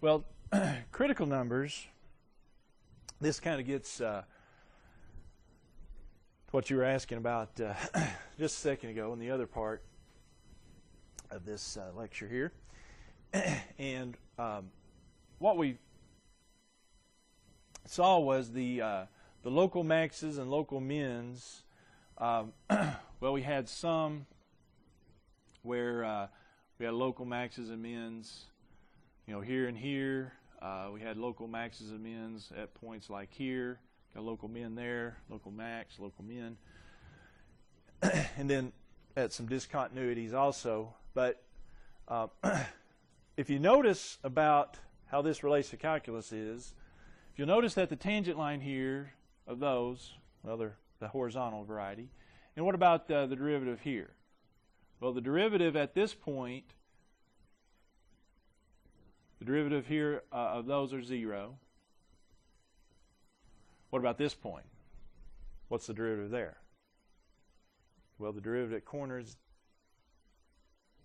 Well, critical numbers, this kind of gets to what you were asking about just a second ago in the other part of this lecture here. And what we saw was the local maxes and local mins. Well, we had some where we had local maxes and mins, here and here. We had local maxes and mins at points like here. Got local min there, local max, local min. And then at some discontinuities also. But if you notice about how this relates to calculus is, if you'll notice that the tangent line here of those, well, they're the horizontal variety. And what about the derivative here? Well, the derivative at this point, the derivative here of those are 0. What about this point? What's the derivative there? Well, the derivative at corners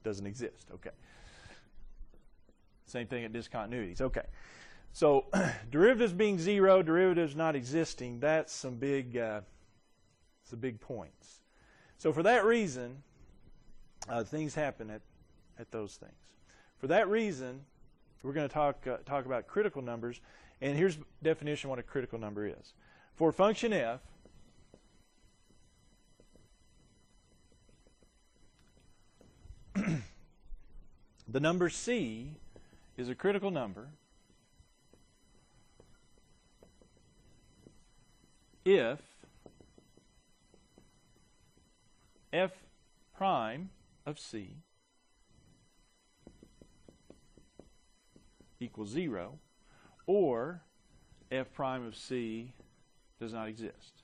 doesn't exist. Okay. Same thing at discontinuities. Okay. So derivatives being 0, derivatives not existing, that's some big points. So for that reason, things happen at those things. For that reason, we're going to talk about critical numbers, and here's the definition of what a critical number is. For function f, the number c is a critical number if f prime of c equals 0, or f prime of c does not exist.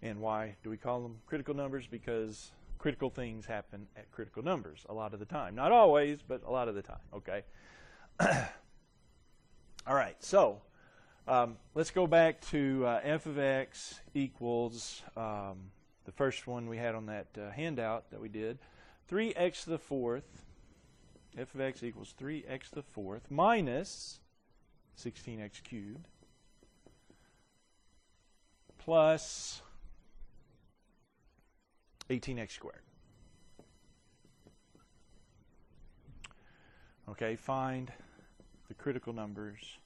And why do we call them critical numbers? Because critical things happen at critical numbers a lot of the time. Not always, but a lot of the time. Okay. All right. So let's go back to f of x equals the first one we had on that handout that we did, 3x to the fourth. F of x equals 3x to the fourth minus 16x cubed plus 18x squared. Okay, find the critical numbers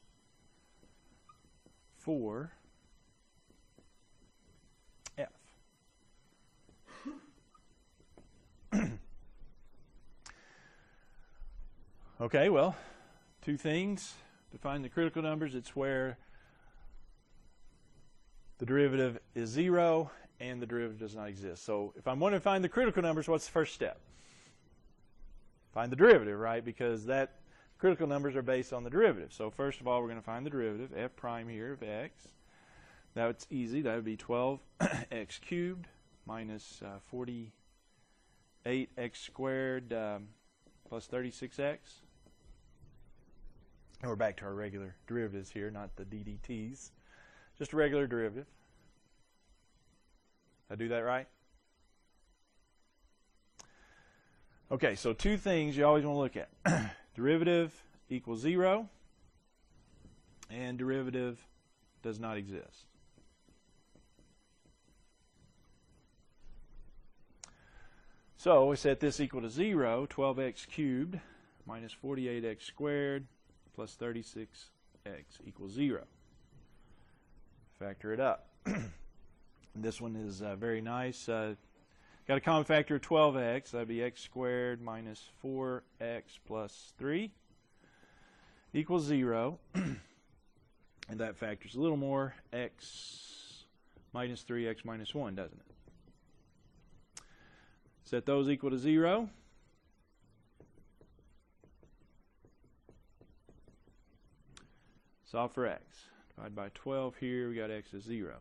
for f. Okay, well, two things to find the critical numbers. It's where the derivative is 0 and the derivative does not exist. So if I'm wanting to find the critical numbers, what's the first step? Find the derivative, right? Because that critical numbers are based on the derivative. So first of all, we're going to find the derivative, f prime here of x. That's easy. That would be 12x cubed minus 48x squared plus 36x. And we're back to our regular derivatives here, not the DDTs. Just a regular derivative. Did I do that right? Okay, so two things you always want to look at. Derivative equals 0, and derivative does not exist. So we set this equal to 0, 12x cubed minus 48x squared plus 36x equals 0. Factor it up. This one is very nice. Got a common factor of 12x. That would be x squared minus 4x plus 3 equals 0. And that factors a little more. X minus 3x minus 1, doesn't it? Set those equal to 0. Solve for x. Divide by 12 here, we got x is 0.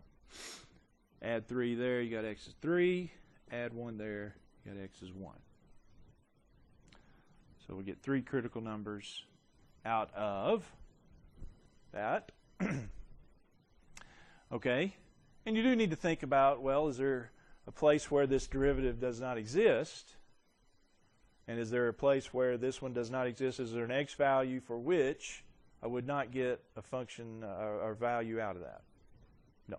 Add 3 there, you got x is 3. Add 1 there, you got x is 1. So we get 3 critical numbers out of that. Okay. And you do need to think about, well, is there a place where this derivative does not exist? And is there a place where this one does not exist? Is there an x value for which I would not get a function or value out of that? No.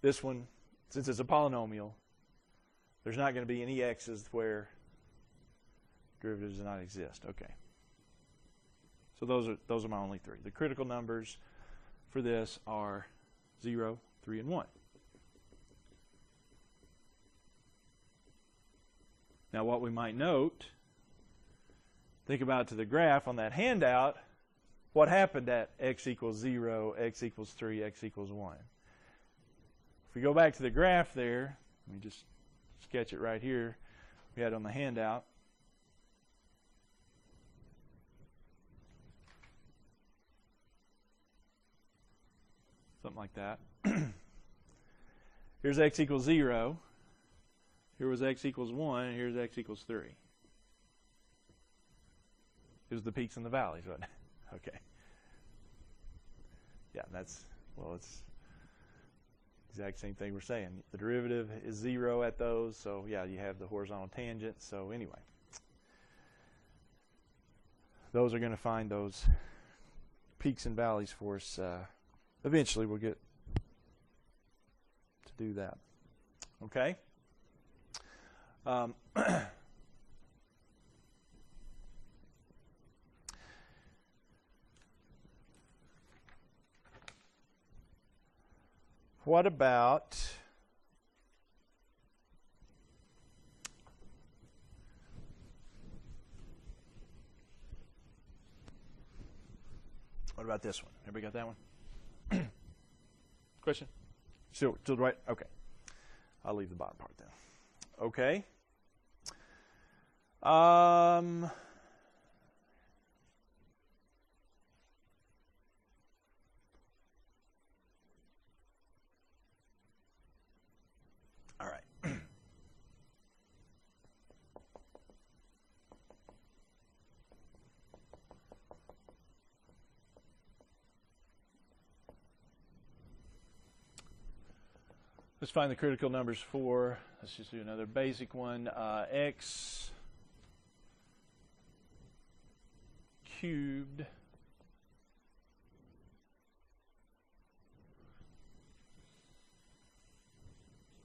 This one, since it's a polynomial, there's not going to be any x's where derivatives do not exist. Okay. So those are my only three. The critical numbers for this are 0, 3, and 1. Now what we might note, think about to the graph on that handout, what happened at x equals 0, x equals 3, x equals 1. If we go back to the graph there, let me just sketch it right here, we had on the handout. Something like that. Here's x equals 0. Here was x equals 1, and here's x equals 3. Here's the peaks and the valleys, wasn't it? Okay. Yeah, that's, well, it's the exact same thing we're saying. The derivative is 0 at those, so yeah, you have the horizontal tangent. So anyway, those are going to find those peaks and valleys for us. Eventually we'll get to do that. Okay? What about this one? Everybody got that one? Question? Still right? Okay. I'll leave the bottom part then. Okay. All right. Let's find the critical numbers for, let's just do another basic one, x cubed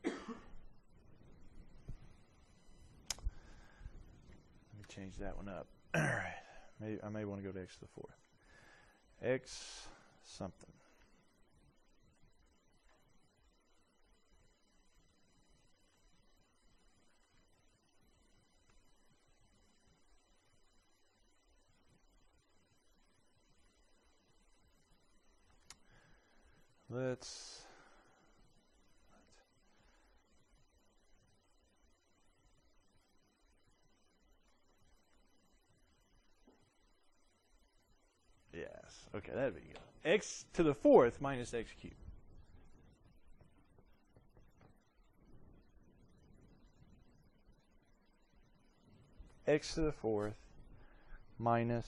let me change that one up. All right. I may want to go to x to the fourth. X something. Yes. Okay, that'd be good. X to the fourth minus x cubed. X to the fourth minus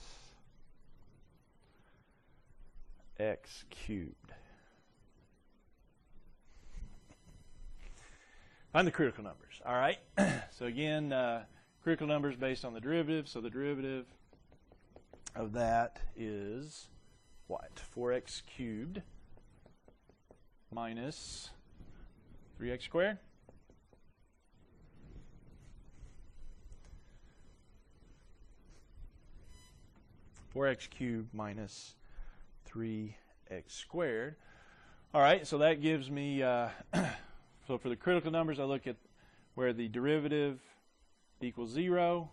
x cubed. Find the critical numbers. All right. So again, critical numbers based on the derivative. So the derivative of that is what? 4x cubed minus 3x squared. (4x cubed minus 3x squared). All right, so that gives me, so for the critical numbers, I look at where the derivative equals 0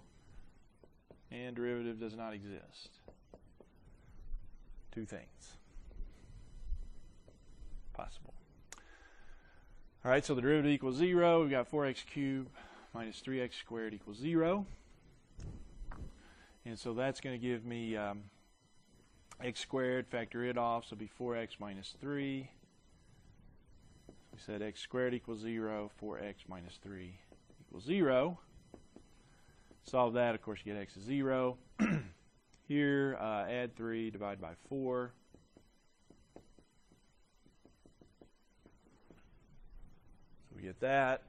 and derivative does not exist. Two things possible. All right, so the derivative equals 0. We've got 4x cubed minus 3x squared equals 0. And so that's going to give me x squared, factor it off, so it'll be 4x minus 3. We said x squared equals 0, 4x minus 3 equals 0. Solve that, of course, you get x is 0. Here, add 3, divide by 4. we get that.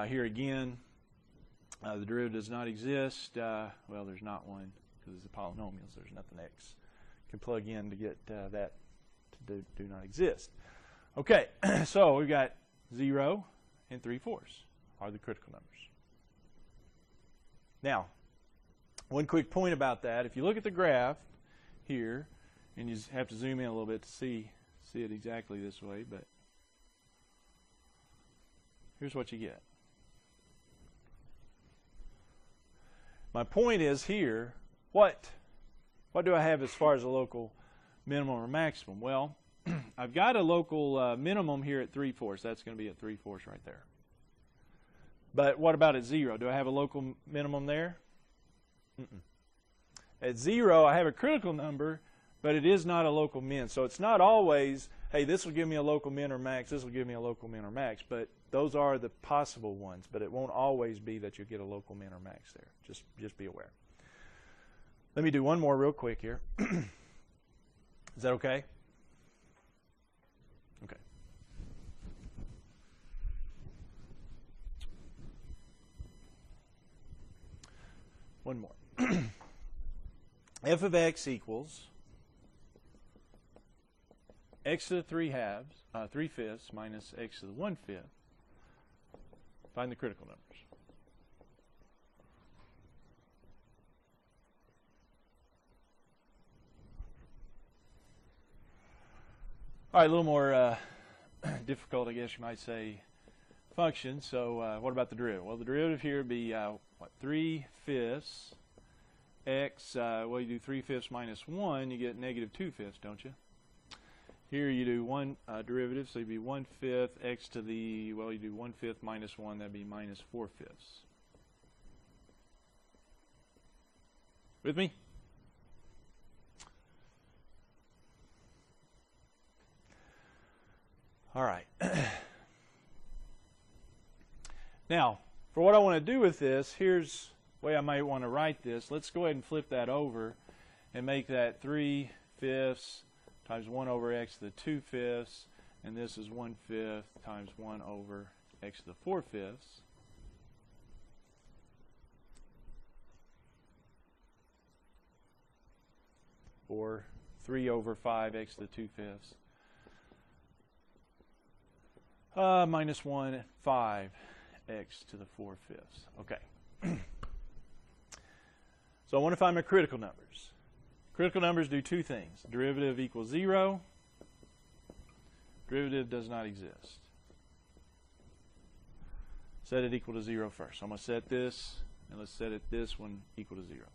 Here again, the derivative does not exist. Well, there's not one because it's a polynomial, so there's nothing x can plug in to get that to do not exist. Okay, so we've got 0 and 3/4 are the critical numbers. Now, one quick point about that. If you look at the graph here, and you have to zoom in a little bit to see it exactly this way, but here's what you get. My point is here, what do I have as far as a local minimum or maximum? Well, I've got a local minimum here at 3/4. That's going to be at 3/4 right there. But what about at 0? Do I have a local minimum there? At 0, I have a critical number, but it is not a local min. So it's not always, hey, this will give me a local min or max, this will give me a local min or max. But those are the possible ones. But it won't always be that you get a local min or max there. Just be aware. Let me do one more real quick here. Is that okay? Okay. One more. F of x equals x to the 3/5 minus x to the 1/5. Find the critical numbers. All right, a little more difficult, I guess you might say, function. So what about the derivative? Well, the derivative here would be, 3/5 x, well, you do 3/5 minus 1, you get negative 2/5, don't you? Here you do one derivative, so you'd be 1/5 x to the, well, you do 1/5 minus 1, that'd be minus 4/5. With me? All right. Now, for what I want to do with this, here's the way I might want to write this. Let's go ahead and flip that over and make that 3/5 times 1 over x to the 2/5, and this is 1/5 times 1 over x to the 4/5. Or 3 over 5 x to the 2/5. Minus 1, 5 x to the 4/5. Okay. So I want to find my critical numbers. Critical numbers do two things. Derivative equals 0. Derivative does not exist. Set it equal to 0 first. So I'm going to set this, and let's set it this one equal to 0.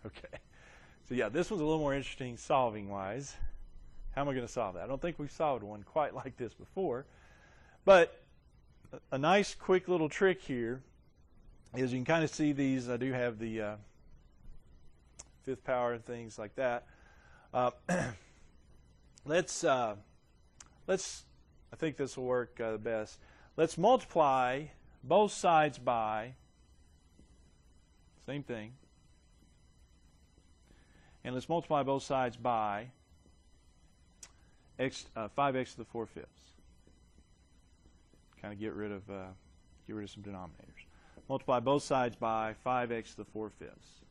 Okay. So yeah, this one's a little more interesting solving-wise. How am I going to solve that? I don't think we've solved one quite like this before. But a nice, quick little trick here is you can kind of see these. I do have the fifth power and things like that. Let's. I think this will work the best. Let's multiply both sides by, same thing. And let's multiply both sides by x, 5x to the 4/5. Kind of get rid of some denominators. Multiply both sides by 5x to the 4/5.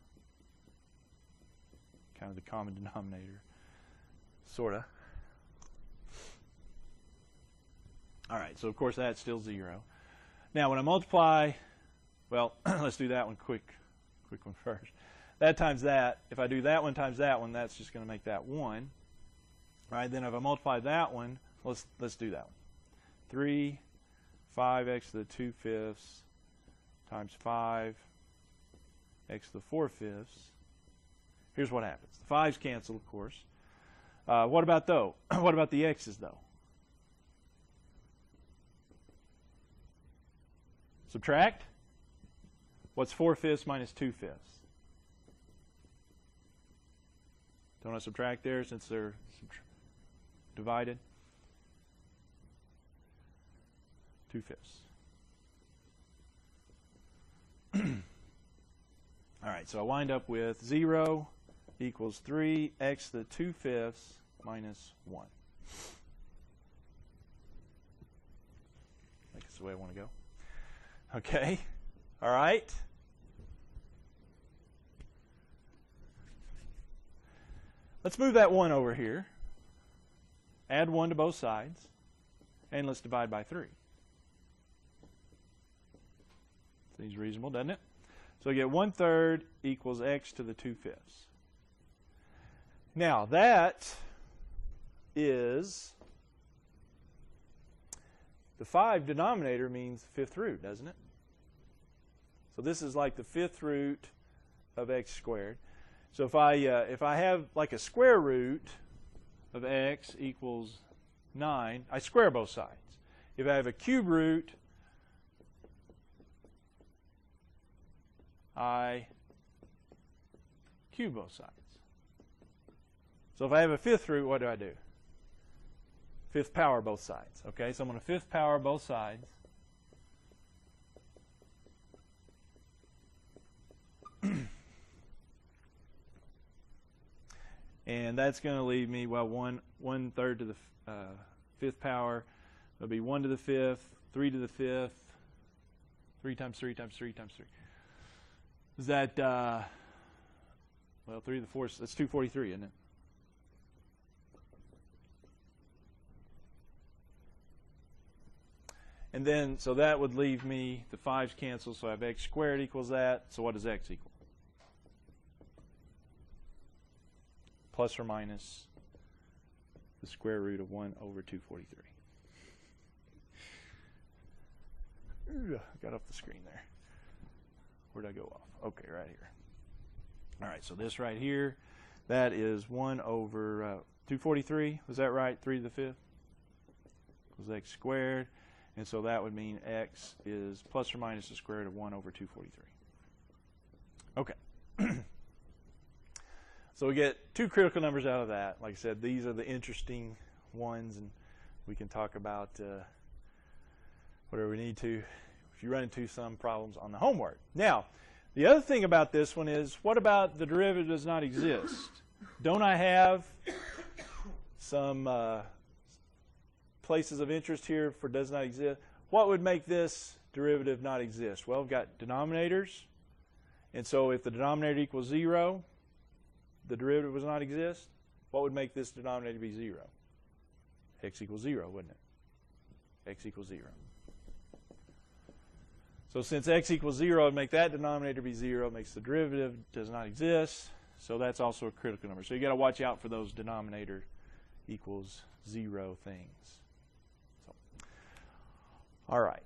Kind of the common denominator, sorta. All right, so of course that's still 0. Now when I multiply, well, let's do that one quick one first. That times that, if I do that one times that one, that's just going to make that 1. All right, then if I multiply that one, let's do that one. 3, 5x to the 2/5 times 5x to the 4/5. Here's what happens. The 5's cancel, of course. What about though? What about the x's though? Subtract. What's 4/5 minus 2/5? Don't I subtract there since they're divided? 2/5. All right, so I wind up with 0, equals 3x to the 2/5 minus 1. I think that's the way I want to go. Okay, all right. Let's move that 1 over here. Add 1 to both sides. And let's divide by 3. Seems reasonable, doesn't it? So we get 1/3 equals x to the 2/5. Now that is, the 5 denominator means 5th root, doesn't it? So this is like the 5th root of x squared. So if I have like a square root of x equals 9, I square both sides. If I have a cube root, I cube both sides. So if I have a 5th root, what do? 5th power both sides. Okay, so I'm going to 5th power both sides. And that's going to leave me, well, 1/3 to the 5th power. It'll be 1 to the 5th, 3 to the 5th, 3 times 3 times 3 times 3. Is that, well, 3 to the 4th, that's 243, isn't it? And then, so that would leave me, the 5's cancel, so I have x squared equals that. So what does x equal? Plus or minus the square root of 1 over 243. Got off the screen there. Where'd I go off? Okay, right here. All right, so this right here, that is 1 over 243. Was that right? 3 to the 5th equals x squared. And so that would mean x is plus or minus the square root of 1 over 243. Okay. So we get 2 critical numbers out of that. Like I said, these are the interesting ones, and we can talk about whatever we need to if you run into some problems on the homework. Now, the other thing about this one is, what about the derivative does not exist? Don't I have some places of interest here for does not exist? What would make this derivative not exist? Well, we've got denominators, and so if the denominator equals 0, the derivative does not exist. What would make this denominator be 0? X equals 0, wouldn't it? X equals 0. So since x equals 0, it would make that denominator be 0. It makes the derivative does not exist. So that's also a critical number. So you got to watch out for those denominator equals 0 things. So, all right.